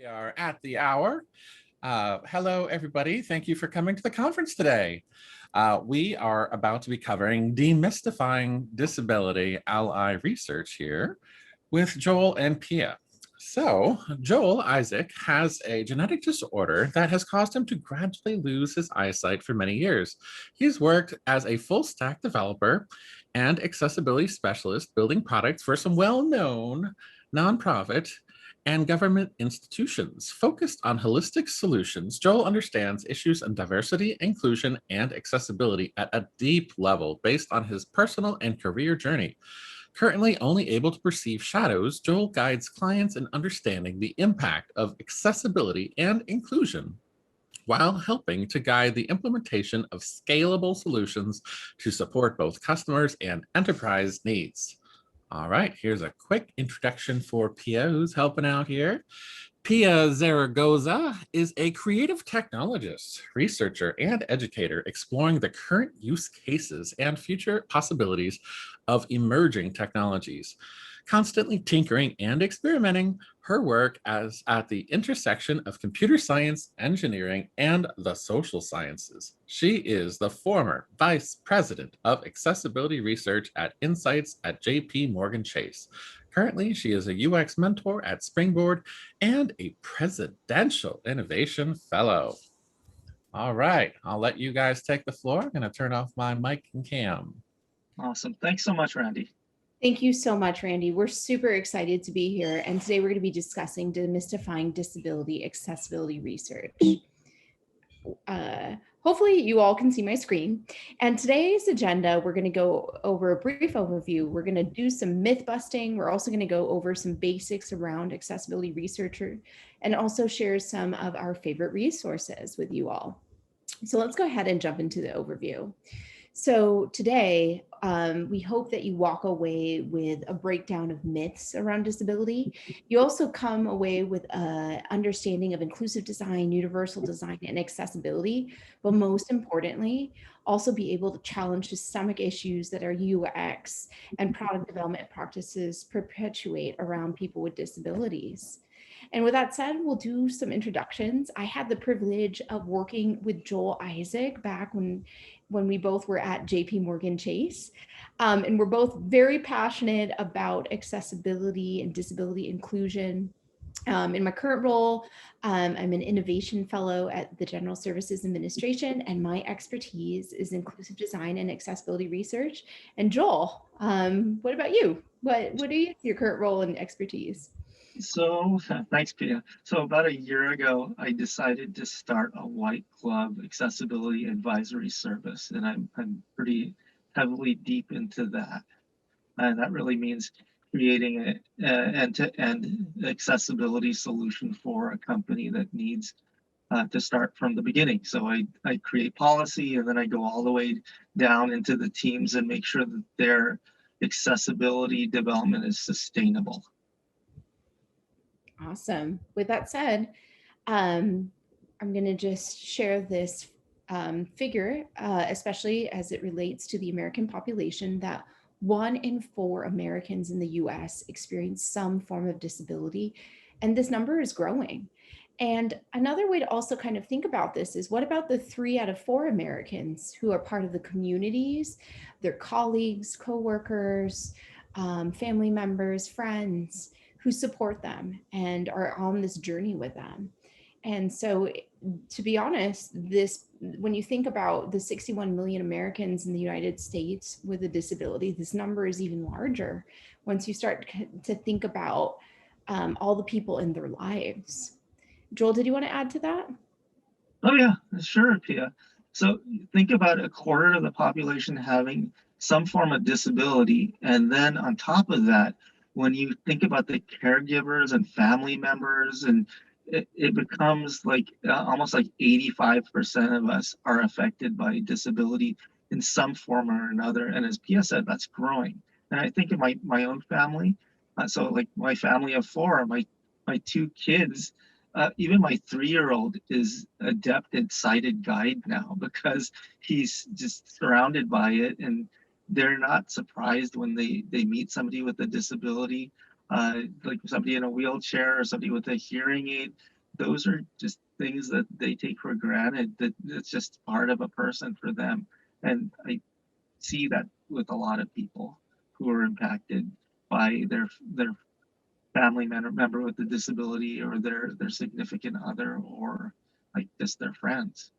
We are at the hour. Hello, everybody. Thank you for coming to the conference today. We are about to be covering demystifying disability ally research here with Joel and Pia. So Joel Isaac has a genetic disorder that has caused him to gradually lose his eyesight for many years. He's worked as a full stack developer and accessibility specialist building products for some well-known nonprofit and government institutions. Focused on holistic solutions, Joel understands issues in diversity, inclusion, and accessibility at a deep level based on his personal and career journey. Currently only able to perceive shadows, Joel guides clients in understanding the impact of accessibility and inclusion while helping to guide the implementation of scalable solutions to support both customers and enterprise needs. All right, here's a quick introduction for Pia, who's helping out here. Pia Zaragoza is a creative technologist, researcher, and educator exploring the current use cases and future possibilities of emerging technologies. Constantly tinkering and experimenting, her work is at the intersection of computer science, engineering, and the social sciences. She is the former vice president of accessibility research at Insights at JP Morgan Chase. Currently, she is a UX mentor at Springboard and a presidential innovation fellow. All right, I'll let you guys take the floor. I'm going to turn off my mic and cam. Awesome. Thanks so much, Randy. Thank you so much, Randy. We're super excited to be here. And today we're going to be discussing demystifying disability accessibility research. Hopefully you all can see my screen. And today's agenda, we're going to go over a brief overview. We're going to do some myth busting. We're also going to go over some basics around accessibility research and also share some of our favorite resources with you all. So let's go ahead and jump into the overview. So today, we hope that you walk away with a breakdown of myths around disability. You also come away with an understanding of inclusive design, universal design, and accessibility, but most importantly, also be able to challenge systemic issues that our UX and product development practices perpetuate around people with disabilities. And with that said, we'll do some introductions. I had the privilege of working with Joel Isaac back when we both were at JP Morgan Chase. And we're both very passionate about accessibility and disability inclusion. In my current role, I'm an innovation fellow at the General Services Administration, and my expertise is inclusive design and accessibility research. And Joel, what about you? What is your current role and expertise? So thanks, Pia. So about a year ago, I decided to start a white glove accessibility advisory service, and I'm pretty heavily deep into that. And that really means creating an end-to-end accessibility solution for a company that needs to start from the beginning. So I create policy, and then I go all the way down into the teams and make sure that their accessibility development is sustainable. Awesome. With that said, I'm going to just share this figure, especially as it relates to the American population, that 1 in 4 Americans in the US experience some form of disability, and this number is growing. And another way to also kind of think about this is, what about the 3 out of 4 Americans who are part of the communities, their colleagues, coworkers, family members, friends, who support them and are on this journey with them? And so, to be honest, when you think about the 61 million Americans in the United States with a disability, this number is even larger once you start to think about all the people in their lives. Joel, did you want to add to that? Oh yeah, sure, Pia. So think about a quarter of the population having some form of disability, and then on top of that, when you think about the caregivers and family members, and it becomes like almost like 85% of us are affected by disability in some form or another. And as Pia said, that's growing. And I think of my own family. So like my family of 4, my 2 kids, even my 3-year-old is adept at sighted guide now because he's just surrounded by it, and they're not surprised when they meet somebody with a disability, like somebody in a wheelchair or somebody with a hearing aid. those are just things that they take for granted, that it's just part of a person for them. And I see that with a lot of people who are impacted by their family member with a disability, or their significant other, or like just their friends.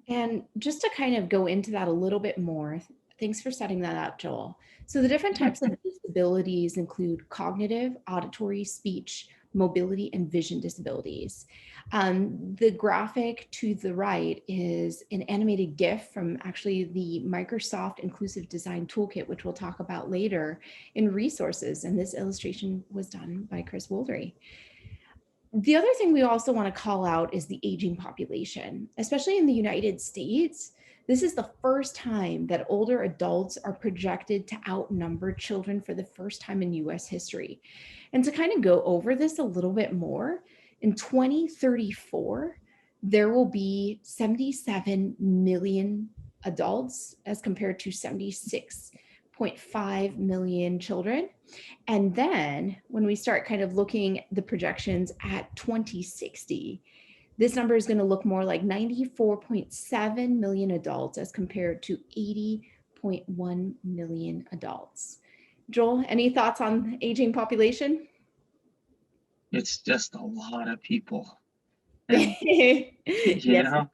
And just to kind of go into that a little bit more, thanks for setting that up, Joel. So the different types of disabilities include cognitive, auditory, speech, mobility, and vision disabilities. The graphic to the right is an animated GIF from actually the Microsoft Inclusive Design Toolkit, which we'll talk about later in resources. And this illustration was done by Chris Wooldery. The other thing we also want to call out is the aging population, especially in the United States. This is the first time that older adults are projected to outnumber children for the first time in US history. And to kind of go over this a little bit more, in 2034, there will be 77 million adults as compared to 76.5 million children. And then when we start kind of looking the projections at 2060, this number is going to look more like 94.7 million adults as compared to 80.1 million adults. Joel, any thoughts on aging population? It's just a lot of people. And Yes,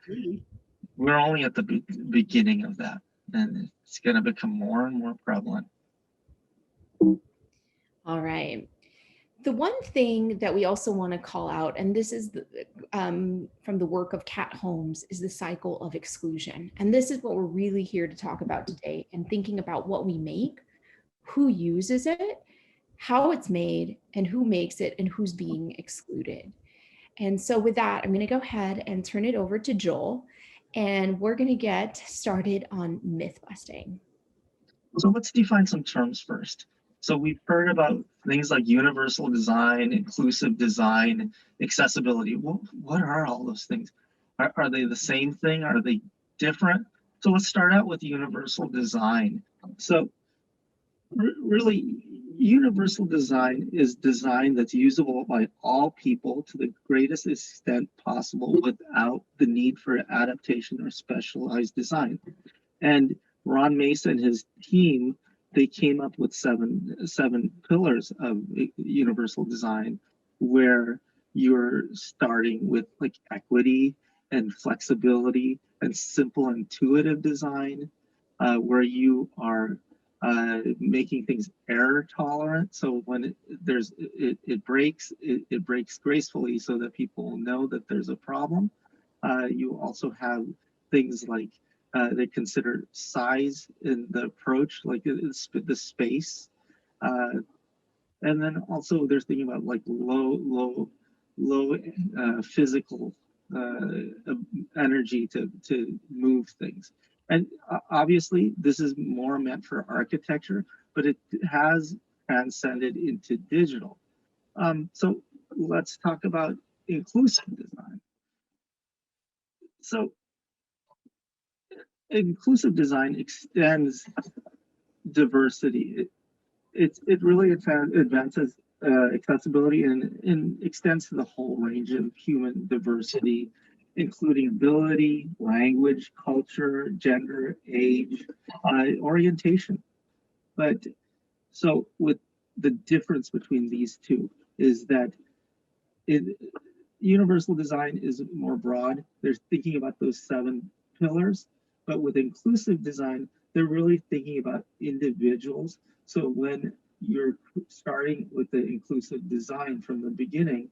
we're only at the beginning of that, and it's going to become more and more prevalent. All right. The one thing that we also want to call out, and this is from the work of Kat Holmes, is the cycle of exclusion. And this is what we're really here to talk about today, and thinking about what we make, who uses it, how it's made, and who makes it, and who's being excluded. And so with that, I'm going to go ahead and turn it over to Joel, and we're going to get started on myth busting. So let's define some terms first. So we've heard about things like universal design, inclusive design, accessibility. What are all those things? Are they the same thing? Are they different? So let's start out with universal design. So really, universal design is design that's usable by all people to the greatest extent possible without the need for adaptation or specialized design. And Ron Mason and his team, they came up with seven pillars of universal design, where you're starting with like equity and flexibility and simple intuitive design, where you are making things error tolerant. So when it breaks, it breaks gracefully so that people know that there's a problem. You also have things like they consider size in the approach, like the space. And then also they're thinking about like low physical energy to move things. And obviously this is more meant for architecture, but it has transcended into digital. So let's talk about inclusive design. So inclusive design extends diversity. It really advances accessibility and extends to the whole range of human diversity, including ability, language, culture, gender, age, orientation. But so with the difference between these two is that universal design is more broad. They're thinking about those 7 pillars, but with inclusive design, they're really thinking about individuals. So when you're starting with the inclusive design from the beginning,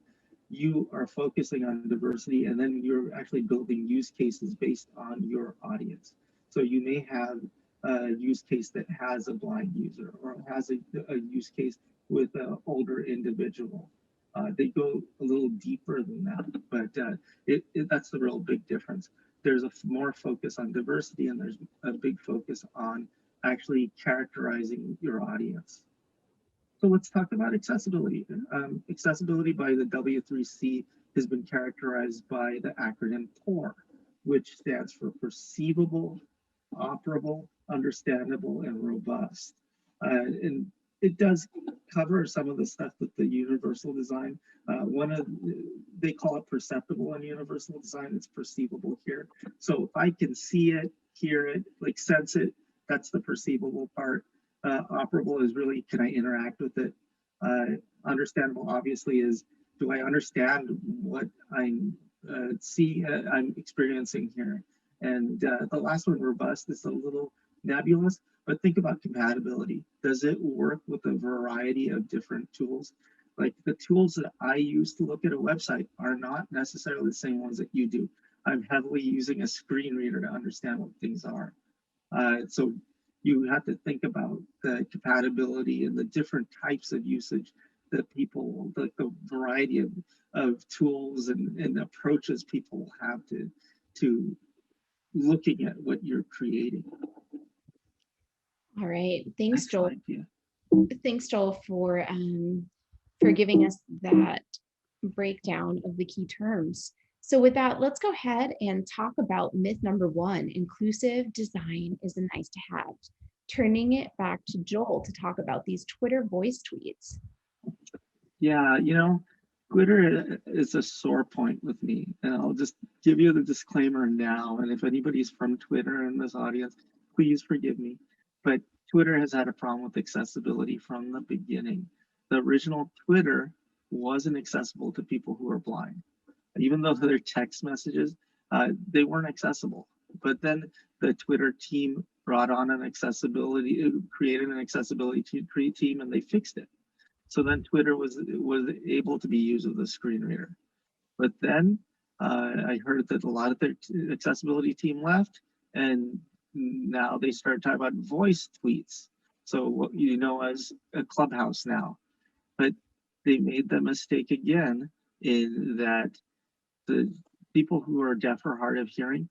you are focusing on diversity, and then you're actually building use cases based on your audience. So you may have a use case that has a blind user, or has a use case with an older individual. They go a little deeper than that, but that's the real big difference. There's more focus on diversity, and there's a big focus on actually characterizing your audience. So let's talk about accessibility. Accessibility by the W3C has been characterized by the acronym POUR, which stands for perceivable, operable, understandable, and robust. And it does cover some of the stuff with the universal design. One of they call it perceptible in universal design. It's perceivable here. So if I can see it, hear it, like sense it, that's the perceivable part. Operable is really, can I interact with it? Understandable, obviously, is, do I understand what I'm I'm experiencing here? And the last one, robust, is a little nebulous, but think about compatibility. Does it work with a variety of different tools? Like the tools that I use to look at a website are not necessarily the same ones that you do. I'm heavily using a screen reader to understand what things are. So you have to think about the compatibility and the different types of usage that people, the variety of tools and approaches people have to looking at what you're creating. All right. Thanks, Next Joel. slide, yeah. Thanks, Joel, for giving us that breakdown of the key terms. So with that, let's go ahead and talk about myth number 1, inclusive design is a nice to have. Turning it back to Joel to talk about these Twitter voice tweets. Yeah, you know, Twitter is a sore point with me, and I'll just give you the disclaimer now. And if anybody's from Twitter in this audience, please forgive me. But Twitter has had a problem with accessibility from the beginning. The original Twitter wasn't accessible to people who are blind. Even though they're text messages, they weren't accessible. But then the Twitter team brought on an accessibility, created an accessibility team, and they fixed it. So then Twitter was able to be used with a screen reader. But then I heard that a lot of their accessibility team left, and now they started talking about voice tweets. So what you know as a Clubhouse now. But they made the mistake again in that the people who are deaf or hard of hearing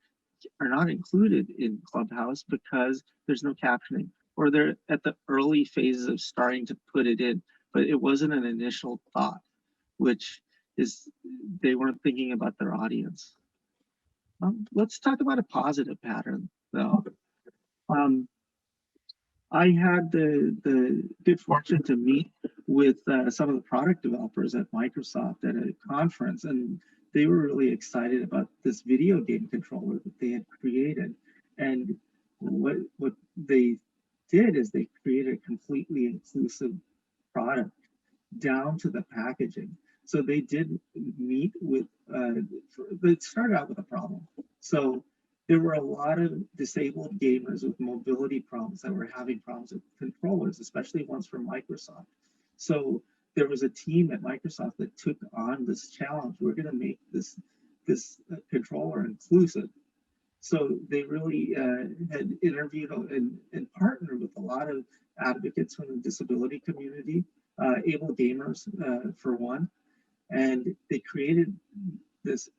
are not included in Clubhouse because there's no captioning, or they're at the early phases of starting to put it in, but it wasn't an initial thought, which is they weren't thinking about their audience. Let's talk about a positive pattern, though. I had the good fortune to meet with some of the product developers at Microsoft at a conference, and they were really excited about this video game controller that they had created. And what they did is they created a completely inclusive product down to the packaging. So they did meet with, they started out with a problem. So there were a lot of disabled gamers with mobility problems that were having problems with controllers, especially ones from Microsoft. So there was a team at Microsoft that took on this challenge. We're going to make this controller inclusive. So they really had interviewed and partnered with a lot of advocates from the disability community, able gamers for one, and they created this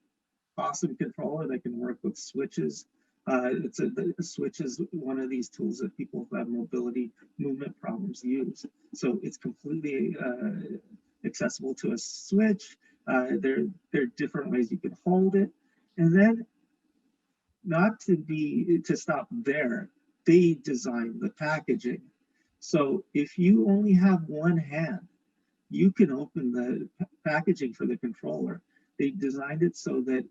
awesome controller that can work with switches. The switch is one of these tools that people who have mobility movement problems use. So it's completely accessible to a switch. There are different ways you can hold it. And then not to stop there, they designed the packaging. So if you only have one hand, you can open the packaging for the controller. They designed it so that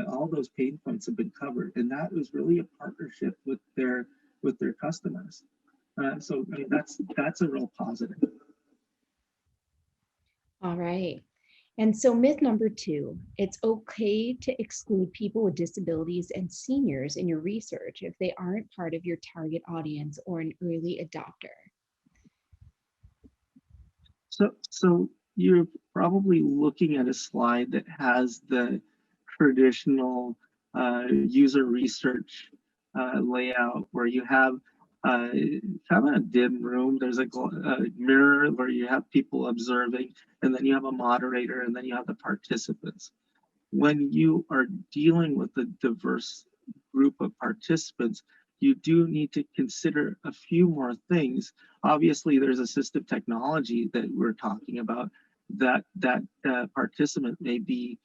all those pain points have been covered, and that was really a partnership with their customers. So I mean, that's a real positive. All right. And so myth number 2, it's okay to exclude people with disabilities and seniors in your research if they aren't part of your target audience or an early adopter. So you're probably looking at a slide that has the traditional user research layout where you have kind of a dim room. There's a mirror where you have people observing, and then you have a moderator, and then you have the participants. When you are dealing with a diverse group of participants, you do need to consider a few more things. Obviously, there's assistive technology that we're talking about that participant may be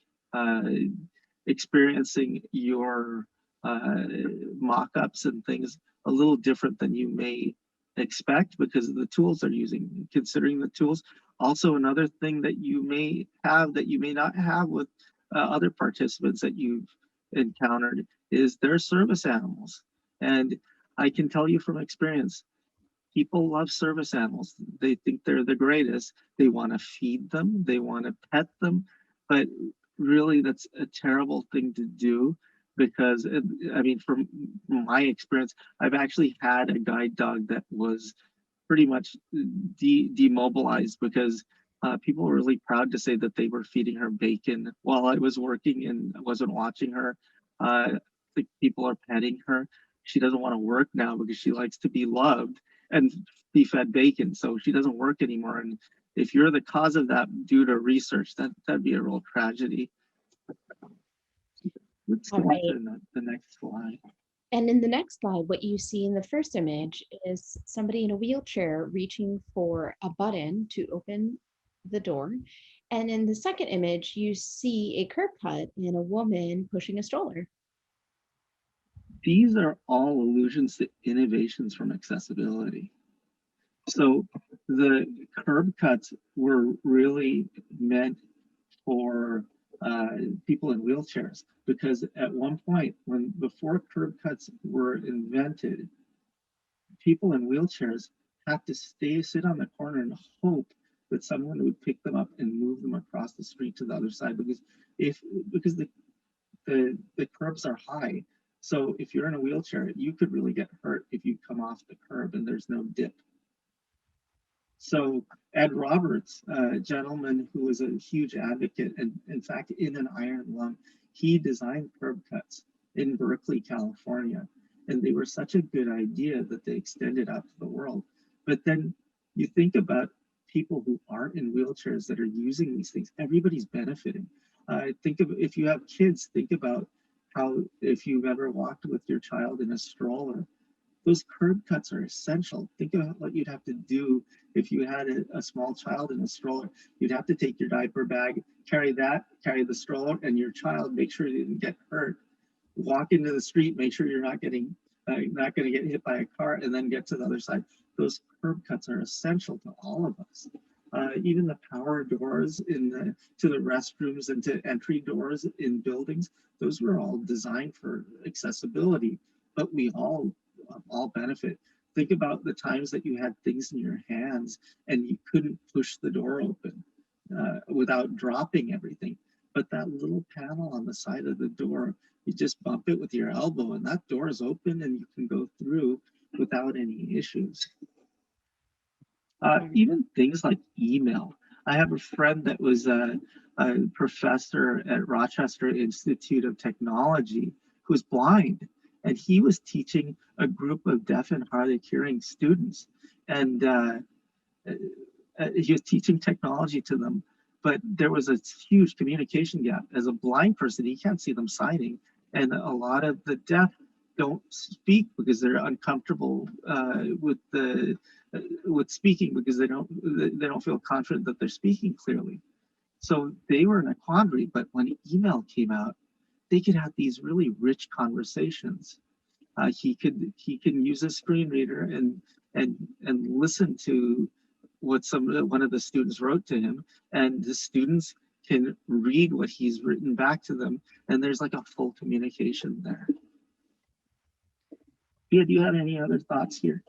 experiencing your mock-ups and things a little different than you may expect because of the tools they're using. Considering the tools, Also, another thing that you may have that you may not have with other participants that you've encountered is their service animals. And I can tell you from experience, people love service animals. They think they're the greatest. They want to feed them, they want to pet them, but really that's a terrible thing to do because I mean, from my experience, I've actually had a guide dog that was pretty much demobilized because people were really proud to say that they were feeding her bacon while I was working and I wasn't watching her. I think people are petting her. She doesn't want to work now because she likes to be loved and be fed bacon. So she doesn't work anymore. And if you're the cause of that due to research, that'd be a real tragedy. Let's go Right. to the next slide. And in the next slide, what you see in the first image is somebody in a wheelchair reaching for a button to open the door. And in the second image, you see a curb cut and a woman pushing a stroller. These are all allusions to innovations from accessibility. So the curb cuts were really meant for people in wheelchairs because at one point, before curb cuts were invented, people in wheelchairs had to sit on the corner and hope that someone would pick them up and move them across the street to the other side because the curbs are high. So if you're in a wheelchair, you could really get hurt if you come off the curb and there's no dip. So Ed Roberts, a gentleman who was a huge advocate and in fact in an iron lung, he designed curb cuts in Berkeley, California. And they were such a good idea that they extended out to the world. But then you think about people who aren't in wheelchairs that are using these things, everybody's benefiting. Think of if you have kids, think about how if you've ever walked with your child in a stroller, those curb cuts are essential. Think about what you'd have to do if you had a small child in a stroller. You'd have to take your diaper bag, carry the stroller and your child, make sure you didn't get hurt. Walk into the street, make sure you're not going to get hit by a car, and then get to the other side. Those curb cuts are essential to all of us. Even the power doors to the restrooms and to entry doors in buildings, those were all designed for accessibility, but we all benefit. Think about the times that you had things in your hands and you couldn't push the door open without dropping everything. But that little panel on the side of the door, you just bump it with your elbow and that door is open and you can go through without any issues. Even things like email. I have a friend that was a professor at Rochester Institute of Technology who was blind, and he was teaching a group of deaf and hard of hearing students. And he was teaching technology to them, but there was a huge communication gap. As a blind person, he can't see them signing. And a lot of the deaf don't speak because they're uncomfortable with speaking because they don't feel confident that they're speaking clearly. So they were in a quandary, but when email came out, they could have these really rich conversations. He can use a screen reader and listen to what one of the students wrote to him, and the students can read what he's written back to them, and there's like a full communication there. Yeah, do you have any other thoughts here?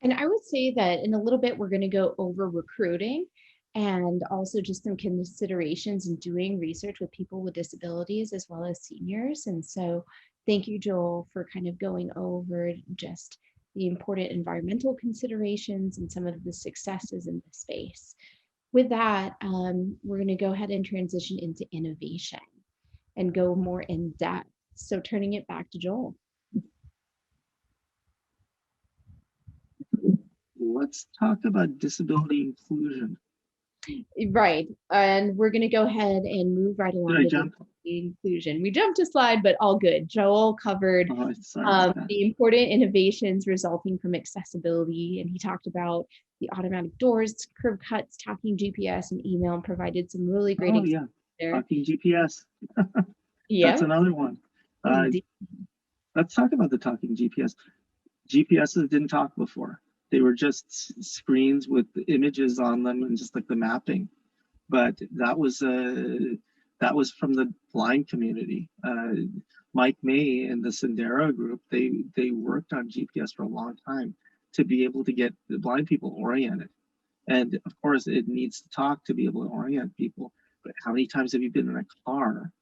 And I would say that in a little bit, we're going to go over recruiting and also just some considerations in doing research with people with disabilities as well as seniors. And so thank you, Joel, for kind of going over just the important environmental considerations and some of the successes in the space. With that, we're going to go ahead and transition into innovation and go more in depth. So turning it back to Joel. Let's talk about disability inclusion. Right, and we're going to go ahead and move right along to inclusion. We jumped a slide, but all good. Joel covered the important innovations resulting from accessibility, and he talked about the automatic doors, curb cuts, talking GPS, and email, and provided some really great examples there. Talking GPS. Yeah, that's another one. Let's talk about the talking GPS. GPSs didn't talk before. They were just screens with images on them and just like the mapping. But that was from the blind community. Mike May and the Sendero group, they worked on GPS for a long time to be able to get the blind people oriented. And of course, it needs to talk to be able to orient people. But how many times have you been in a car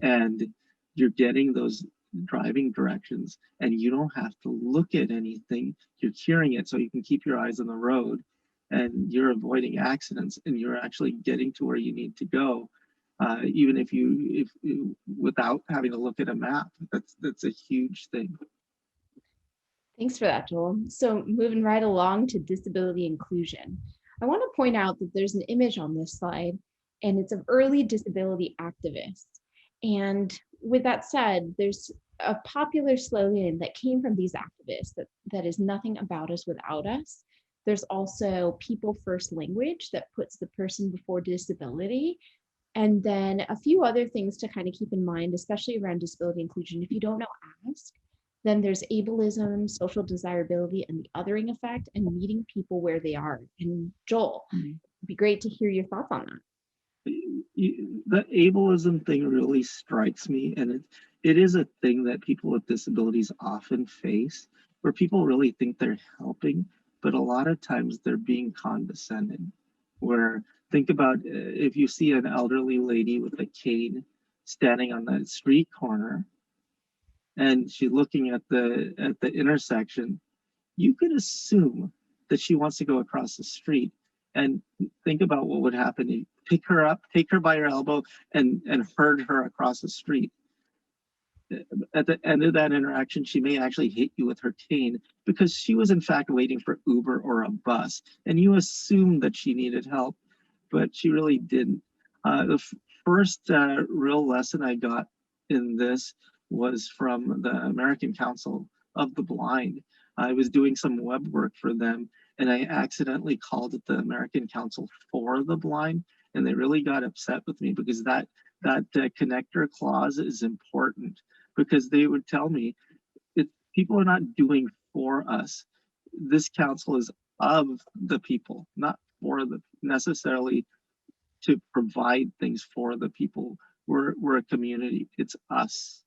and you're getting those driving directions and you don't have to look at anything? You're hearing it so you can keep your eyes on the road, and you're avoiding accidents, and you're actually getting to where you need to go, even if without having to look at a map. That's a huge thing. Thanks for that, Joel. So moving right along to disability inclusion. I want to point out that there's an image on this slide, and it's of early disability activists. And with that said, there's a popular slogan that came from these activists that is nothing about us without us. There's also people first language that puts the person before disability. And then a few other things to kind of keep in mind, especially around disability inclusion. If you don't know, ask. Then there's ableism, social desirability, and the othering effect, and meeting people where they are. And Joel, it'd be great to hear your thoughts on that. The ableism thing really strikes me, and it is a thing that people with disabilities often face, where people really think they're helping, but a lot of times they're being condescending. Where, think about if you see an elderly lady with a cane standing on the street corner, and she's looking at the intersection, you could assume that she wants to go across the street. And think about what would happen. You pick her up, take her by her elbow, and herd her across the street. At the end of that interaction, she may actually hit you with her cane because she was in fact waiting for Uber or a bus, and you assumed that she needed help, but she really didn't. The first real lesson I got in this was from the American Council of the Blind. I was doing some web work for them, and I accidentally called it the American Council for the Blind, and they really got upset with me because that connector clause is important, because they would tell me people are not doing for us. This council is of the people, not for the necessarily to provide things for the people. We're a community. It's us.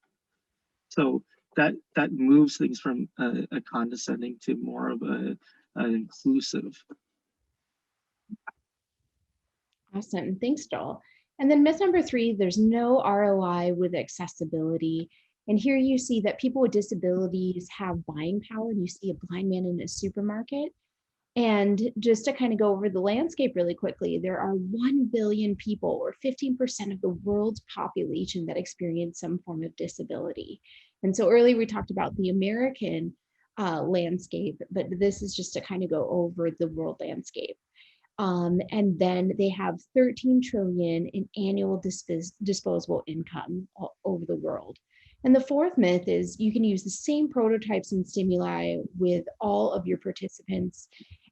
So that moves things from a condescending to more of an inclusive. Awesome. Thanks, Joel. And then myth number 3, there's no ROI with accessibility. And here you see that people with disabilities have buying power. And you see a blind man in a supermarket. And just to kind of go over the landscape really quickly, there are 1 billion people, or 15% of the world's population, that experience some form of disability. And so earlier we talked about the American landscape, but this is just to kind of go over the world landscape. And then they have 13 trillion in annual disposable income all over the world. And the fourth myth is you can use the same prototypes and stimuli with all of your participants.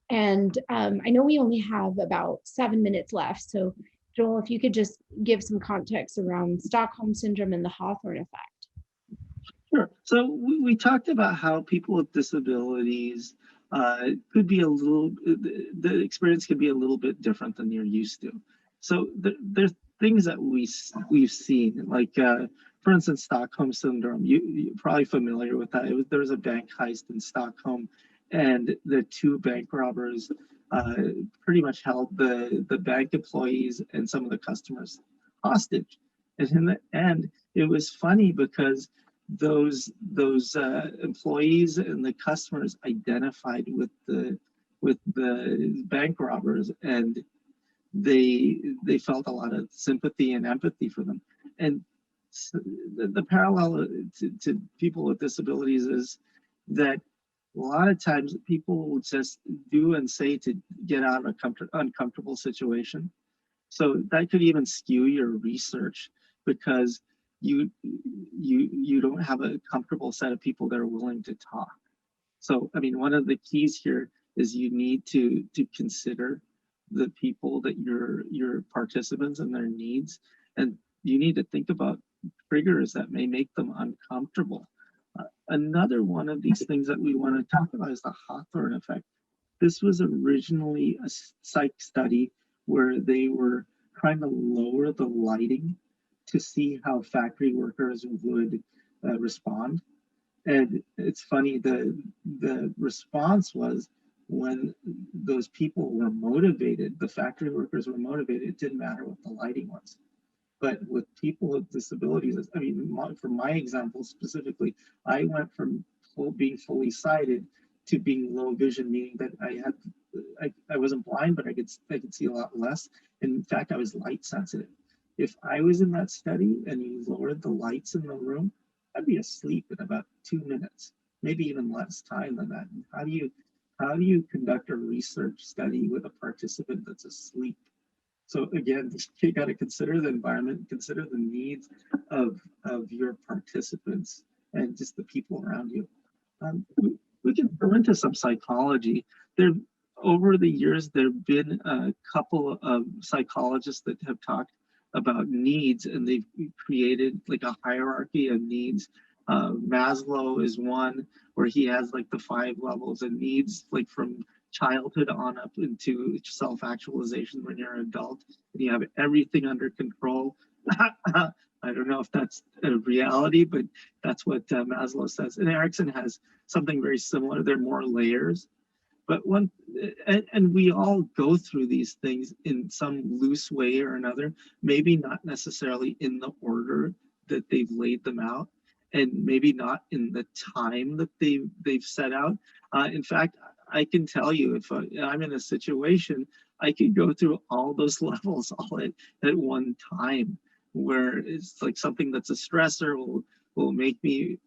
And I know we only have about 7 minutes left. So Joel, if you could just give some context around Stockholm Syndrome and the Hawthorne effect. Sure. So we talked about how people with disabilities could be the experience could be a little bit different than you're used to. So there's things that we've seen, like for instance, Stockholm Syndrome. You're probably familiar with that. There was a bank heist in Stockholm, and the 2 bank robbers pretty much held the bank employees and some of the customers hostage. And in the end, it was funny because those employees and the customers identified with the bank robbers, and they felt a lot of sympathy and empathy for them. And so the parallel to people with disabilities is that a lot of times people will just do and say to get out of an uncomfortable situation. So that could even skew your research, because you don't have a comfortable set of people that are willing to talk. So I mean, one of the keys here is you need to consider the people that your participants and their needs, and you need to think about triggers that may make them uncomfortable. Another one of these things that we want to talk about is the Hawthorne effect. This was originally a psych study where they were trying to lower the lighting to see how factory workers would respond. And it's funny, the response was when those people were motivated, the factory workers were motivated, it didn't matter what the lighting was. But with people with disabilities, I mean, for my example specifically, I went from being fully sighted to being low vision, meaning that I wasn't blind, but I could see a lot less. And in fact, I was light sensitive. If I was in that study and you lowered the lights in the room, I'd be asleep in about 2 minutes, maybe even less time than that. And how do you conduct a research study with a participant that's asleep? So again, you got to consider the environment, consider the needs of your participants and just the people around you. We can go into some psychology. There, over the years, there have been a couple of psychologists that have talked about needs, and they've created like a hierarchy of needs. Maslow is one where he has like the 5 levels of needs, like from childhood on up into self-actualization when you're an adult and you have everything under control. I don't know if that's a reality, but that's what Maslow says. And Erickson has something very similar. There are more layers. But and we all go through these things in some loose way or another, maybe not necessarily in the order that they've laid them out, and maybe not in the time that they've set out. In fact, I can tell you if I'm in a situation, I could go through all those levels all at one time, where it's like something that's a stressor will make me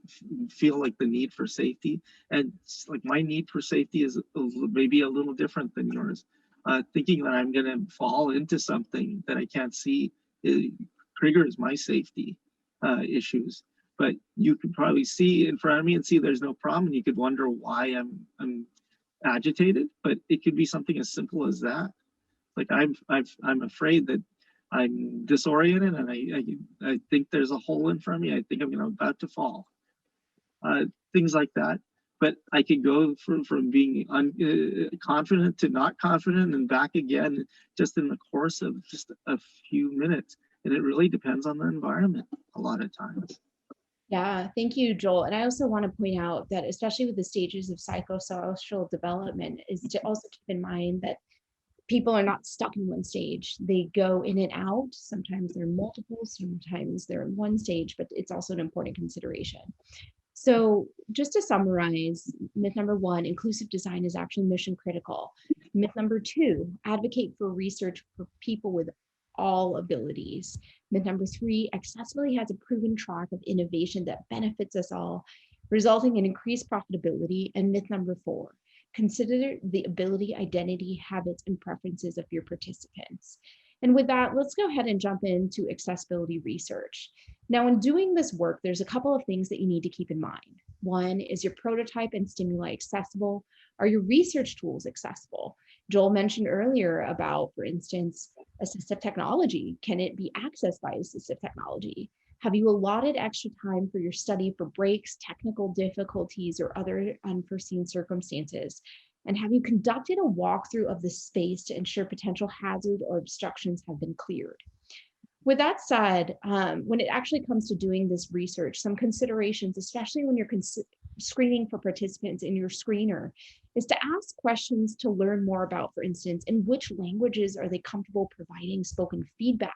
feel like the need for safety. And it's like my need for safety is maybe a little different than yours. Thinking that I'm going to fall into something that I can't see, it triggers my safety issues. But you could probably see in front of me and see there's no problem, and you could wonder why I'm agitated. But it could be something as simple as that. Like I'm afraid that I'm disoriented and I think there's a hole in front of me. I think I'm about to fall. Things like that. But I could go from being confident to not confident and back again just in the course of just a few minutes. And it really depends on the environment a lot of times. Yeah, thank you, Joel. And I also want to point out that especially with the stages of psychosocial development is to also keep in mind that people are not stuck in one stage. They go in and out. Sometimes they're multiple, sometimes they're in one stage, but it's also an important consideration. So just to summarize, myth number 1, inclusive design is actually mission critical. Myth number 2, advocate for research for people with all abilities. Myth number 3, accessibility has a proven track of innovation that benefits us all, resulting in increased profitability. And myth number 4, consider the ability, identity, habits, and preferences of your participants. And with that, let's go ahead and jump into accessibility research. Now, in doing this work, there's a couple of things that you need to keep in mind. One, is your prototype and stimuli accessible? Are your research tools accessible? Joel mentioned earlier about, for instance, assistive technology. Can it be accessed by assistive technology? Have you allotted extra time for your study for breaks, technical difficulties, or other unforeseen circumstances? And have you conducted a walkthrough of the space to ensure potential hazard or obstructions have been cleared? With that said, when it actually comes to doing this research, some considerations, especially when you're screening for participants in your screener, is to ask questions to learn more about, for instance, in which languages are they comfortable providing spoken feedback?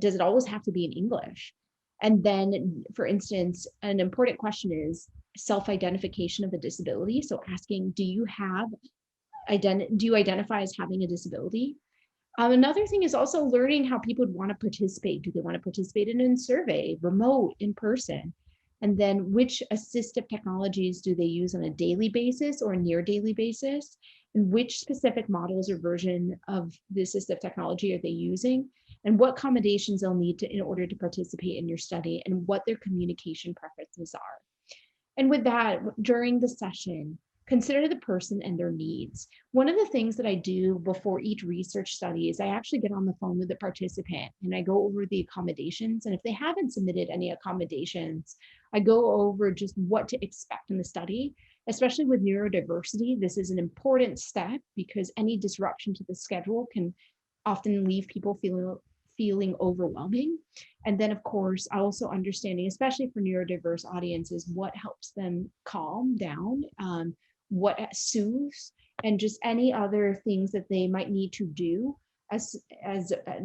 Does it always have to be in English? And then, for instance, an important question is self-identification of a disability. So asking, do you identify as having a disability? Another thing is also learning how people would want to participate. Do they want to participate in a survey, remote, in person? And then which assistive technologies do they use on a daily basis or a near daily basis? And which specific models or version of the assistive technology are they using? And what accommodations they'll need in order to participate in your study, and what their communication preferences are. And with that, during the session, consider the person and their needs. One of the things that I do before each research study is I actually get on the phone with the participant and I go over the accommodations. And if they haven't submitted any accommodations, I go over just what to expect in the study. Especially with neurodiversity, this is an important step because any disruption to the schedule can often leave people feeling overwhelming. And then, of course, also understanding, especially for neurodiverse audiences, what helps them calm down, what soothes, and just any other things that they might need to do as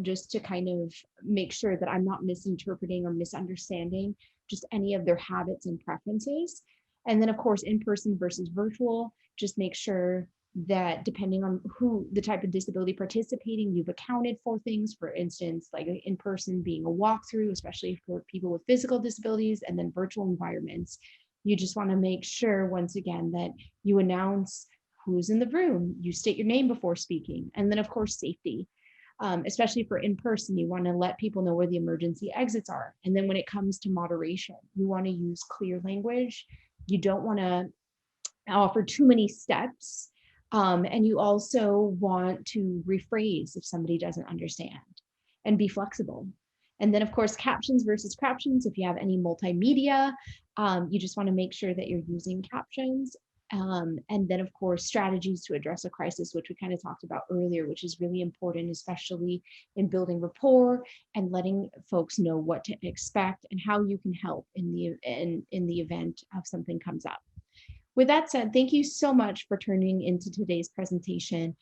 just to kind of make sure that I'm not misinterpreting or misunderstanding just any of their habits and preferences. And then, of course, in-person versus virtual, just make sure that depending on who the type of disability participating, you've accounted for things, for instance, like in person being a walkthrough, especially for people with physical disabilities, and then virtual environments. You just want to make sure, once again, that you announce who's in the room, you state your name before speaking, and then of course, safety. Especially for in-person, you want to let people know where the emergency exits are. And then when it comes to moderation, you want to use clear language. You don't want to offer too many steps. And you also want to rephrase if somebody doesn't understand, and be flexible. And then of course, captions versus captions. If you have any multimedia, you just want to make sure that you're using captions. And then of course, strategies to address a crisis, which we kind of talked about earlier, which is really important, especially in building rapport and letting folks know what to expect and how you can help in the event of something comes up. With that said, thank you so much for turning into today's presentation.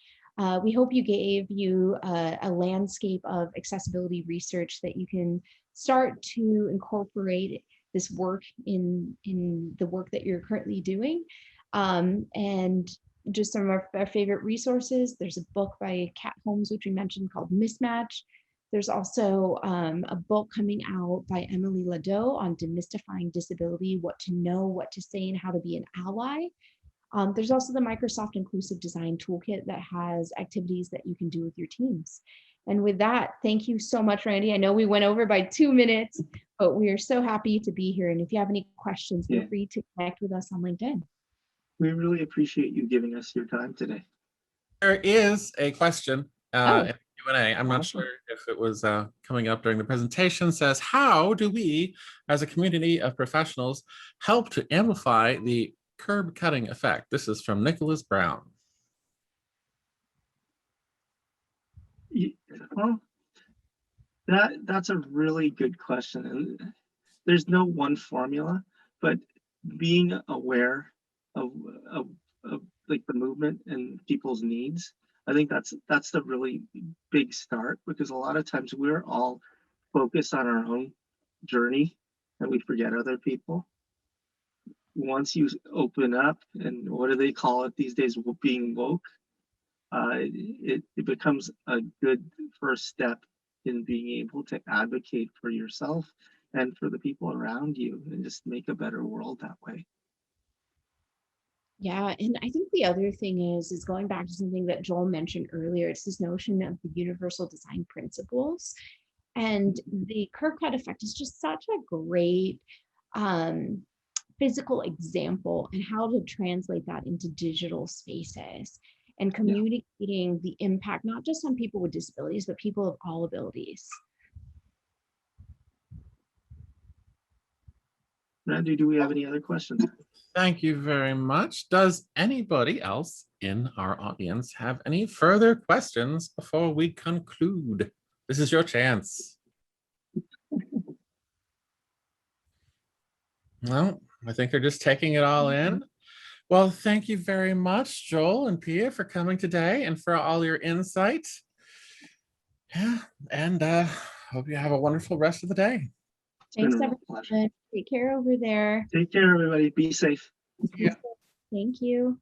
We hope you gave you a landscape of accessibility research that you can start to incorporate this work in the work that you're currently doing. And just some of our favorite resources. There's a book by Kat Holmes, which we mentioned, called Mismatch. There's also a book coming out by Emily Ladeau on demystifying disability, what to know, what to say, and how to be an ally. There's also the Microsoft Inclusive Design Toolkit that has activities that you can do with your teams. And with that, thank you so much, Randy. I know we went over by 2 minutes, but we are so happy to be here. And if you have any questions, feel free to connect with us on LinkedIn. We really appreciate you giving us your time today. There is a question in the Q&A. I'm not Awesome. sure if it was coming up during the presentation. Says, how do we, as a community of professionals, help to amplify the curb cutting effect? This is from Nicholas Brown. Well, that's a really good question. And there's no one formula, but being aware of like the movement and people's needs, I think that's the really big start, because a lot of times we're all focused on our own journey and we forget other people. Once you open up, and what do they call it these days, being woke, it becomes a good first step in being able to advocate for yourself and for the people around you, and just make a better world that way. Yeah, and I think the other thing is going back to something that Joel mentioned earlier. It's this notion of the universal design principles, and the curb cut effect is just such a great physical example, and how to translate that into digital spaces and communicating the impact, not just on people with disabilities, but people of all abilities. Randy, do we have any other questions? Thank you very much. Does anybody else in our audience have any further questions before we conclude? This is your chance. Well, I think they're just taking it all in. Well, thank you very much, Joel and Pia, for coming today and for all your insights. Yeah, and hope you have a wonderful rest of the day. Thanks, everyone. Take care over there. Take care, everybody. Be safe. Yeah. Thank you.